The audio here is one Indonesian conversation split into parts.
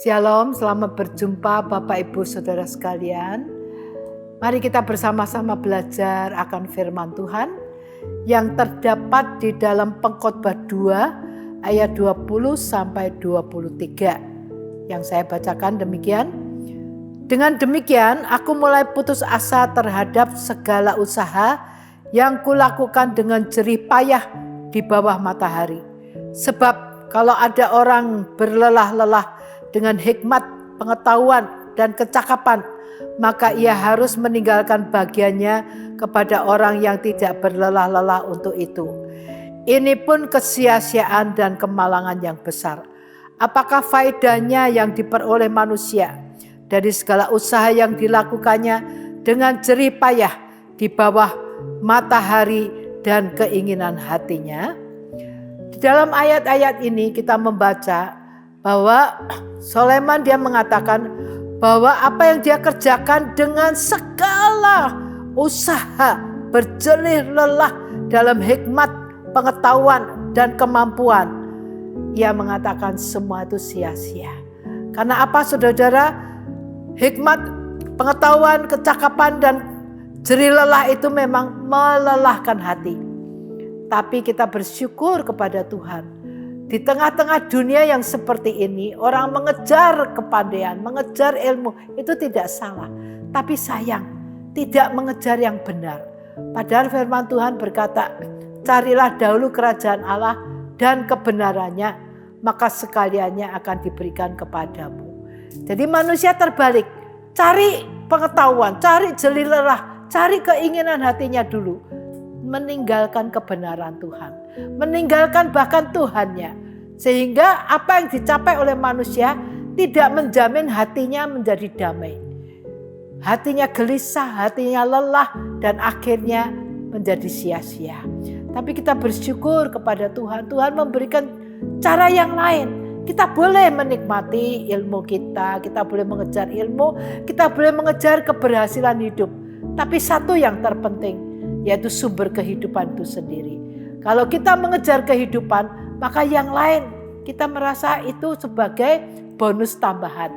Shalom, selamat berjumpa Bapak Ibu Saudara sekalian. Mari kita bersama-sama belajar akan firman Tuhan yang terdapat di dalam Pengkhotbah 2 ayat 20 sampai 23. Yang saya bacakan demikian. Dengan demikian aku mulai putus asa terhadap segala usaha yang kulakukan dengan jerih payah di bawah matahari. Sebab kalau ada orang berlelah-lelah dengan hikmat, pengetahuan, dan kecakapan, maka ia harus meninggalkan bagiannya kepada orang yang tidak berlelah-lelah untuk itu. Ini pun kesia-siaan dan kemalangan yang besar. Apakah faedahnya yang diperoleh manusia dari segala usaha yang dilakukannya dengan jerih payah di bawah matahari dan keinginan hatinya? Di dalam ayat-ayat ini kita membaca bahwa Sulaiman dia mengatakan bahwa apa yang dia kerjakan dengan segala usaha, berjerih lelah dalam hikmat, pengetahuan, dan kemampuan. Ia mengatakan semua itu sia-sia. Karena apa saudara? Hikmat, pengetahuan, kecakapan, dan jerih lelah itu memang melelahkan hati. Tapi kita bersyukur kepada Tuhan. Di tengah-tengah dunia yang seperti ini, orang mengejar kepandaian, mengejar ilmu, itu tidak salah. Tapi sayang, tidak mengejar yang benar. Padahal firman Tuhan berkata, carilah dahulu kerajaan Allah dan kebenarannya, maka sekaliannya akan diberikan kepadamu. Jadi manusia terbalik, cari pengetahuan, cari jerih lelah, cari keinginan hatinya dulu. Meninggalkan kebenaran Tuhan, meninggalkan bahkan Tuhannya, sehingga apa yang dicapai oleh manusia tidak menjamin hatinya menjadi damai. Hatinya gelisah, hatinya lelah, dan akhirnya menjadi sia-sia. Tapi kita bersyukur kepada Tuhan, Tuhan memberikan cara yang lain. Kita boleh menikmati ilmu kita boleh mengejar ilmu, kita boleh mengejar keberhasilan hidup. Tapi satu yang terpenting, yaitu sumber kehidupan itu sendiri. Kalau kita mengejar kehidupan, maka yang lain kita merasa itu sebagai bonus tambahan.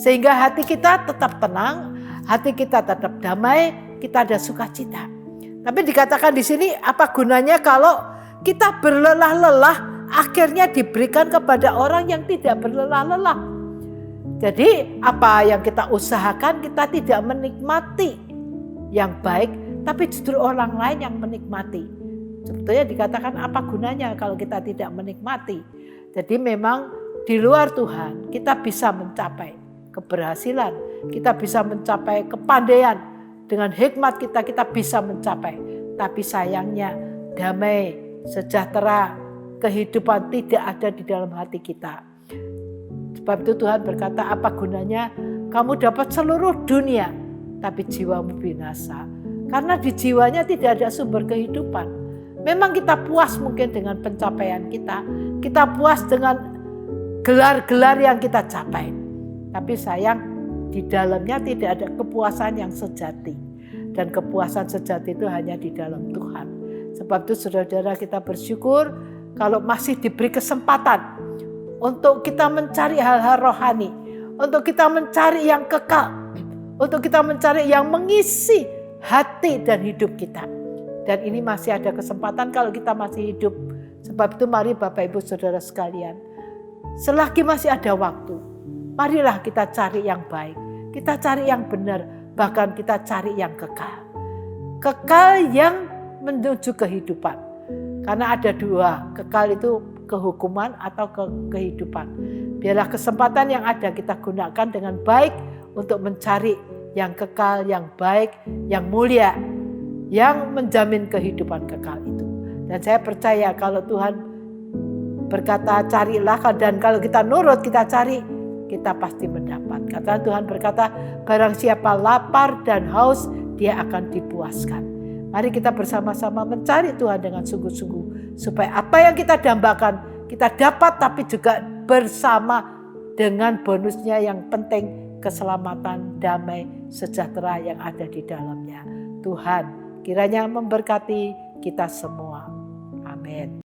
Sehingga hati kita tetap tenang, hati kita tetap damai, kita ada sukacita. Tapi dikatakan di sini, apa gunanya kalau kita berlelah-lelah akhirnya diberikan kepada orang yang tidak berlelah-lelah. Jadi apa yang kita usahakan kita tidak menikmati yang baik, tapi justru orang lain yang menikmati. Sebetulnya dikatakan apa gunanya kalau kita tidak menikmati. Jadi memang di luar Tuhan kita bisa mencapai keberhasilan. Kita bisa mencapai kepandaian. Dengan hikmat kita bisa mencapai. Tapi sayangnya damai, sejahtera, kehidupan tidak ada di dalam hati kita. Sebab itu Tuhan berkata apa gunanya kamu dapat seluruh dunia tapi jiwamu binasa. Karena di jiwanya tidak ada sumber kehidupan. Memang kita puas mungkin dengan pencapaian kita. Kita puas dengan gelar-gelar yang kita capai. Tapi sayang di dalamnya tidak ada kepuasan yang sejati. Dan kepuasan sejati itu hanya di dalam Tuhan. Sebab itu saudara-saudara kita bersyukur kalau masih diberi kesempatan untuk kita mencari hal-hal rohani. Untuk kita mencari yang kekal. Untuk kita mencari yang mengisi hati dan hidup kita. Dan ini masih ada kesempatan kalau kita masih hidup. Sebab itu mari Bapak Ibu Saudara sekalian, selagi masih ada waktu, marilah kita cari yang baik, kita cari yang benar, bahkan kita cari yang kekal. Kekal yang menuju kehidupan. Karena ada dua, kekal itu kehukuman atau kehidupan. Biarlah kesempatan yang ada kita gunakan dengan baik untuk mencari yang kekal, yang baik, yang mulia, yang menjamin kehidupan kekal itu. Dan saya percaya kalau Tuhan berkata carilah, dan kalau kita nurut kita cari, kita pasti mendapat. Kata Tuhan berkata barang siapa lapar dan haus dia akan dipuaskan. Mari kita bersama-sama mencari Tuhan dengan sungguh-sungguh supaya apa yang kita dambakan kita dapat, tapi juga bersama dengan bonusnya yang penting, keselamatan, damai, sejahtera yang ada di dalamnya. Tuhan kiranya memberkati kita semua. Amin.